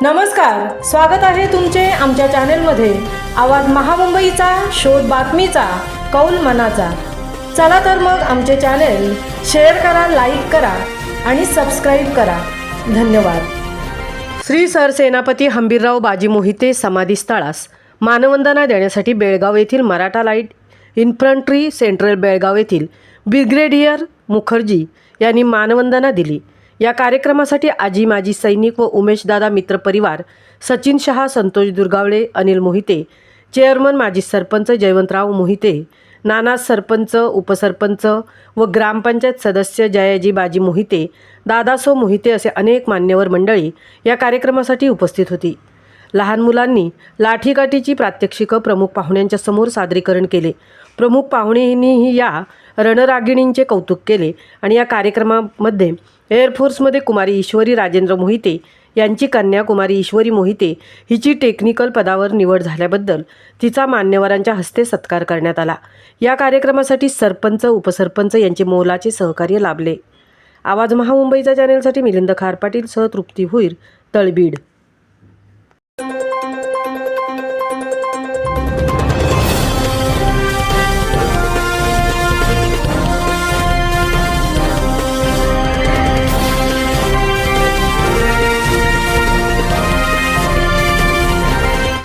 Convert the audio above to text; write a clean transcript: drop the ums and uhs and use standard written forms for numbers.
नमस्कार, स्वागत आहे तुमचे आमच्या चॅनेलमध्ये। आवाज महामुंबईचा, शोध बातमीचा, कौल मनाचा। चला तर मग आमचे चॅनेल शेअर करा, लाईक करा आणि सबस्क्राईब करा। धन्यवाद। श्री सरसेनापती हंबीरराव बाजी मोहिते समाधी स्थळास मानवंदना देण्यासाठी बेळगाव येथील Maratha light infantry central Belgaum येथील ब्रिगेडियर मुखर्जी यांनी मानवंदना दिली। या कार्यक्रमासाठी आजी माजी सैनिक व उमेशदादा मित्र परिवार, सचिन शहा, संतोष दुर्गावळे, अनिल मोहिते, चेअरमन माजी सरपंच जयवंतराव मोहिते, नाना सरपंच, उपसरपंच व ग्रामपंचायत सदस्य जयाजी बाजी मोहिते, दादासो मोहिते असे अनेक मान्यवर मंडळी या कार्यक्रमासाठी उपस्थित होती। लहान मुलांनी लाठीकाठीची प्रात्यक्षिकं प्रमुख पाहुण्यांच्या समोर सादरीकरण केले। प्रमुख पाहुण्यांनीही या रणरागिणींचे कौतुक केले आणि या कार्यक्रमामध्ये एअरफोर्समध्ये कुमारी ईश्वरी राजेंद्र मोहिते यांची कन्या कुमारी ईश्वरी मोहिते हिची टेक्निकल पदावर निवड झाल्याबद्दल तिचा मान्यवरांच्या हस्ते सत्कार करण्यात आला। या कार्यक्रमासाठी सरपंच, उपसरपंच यांचे मोलाचे सहकार्य लाभले। आवाज महामुंबईचा चॅनेलसाठी मिलिंद खार पाटील सह तृप्ती भुईर, तळबीड।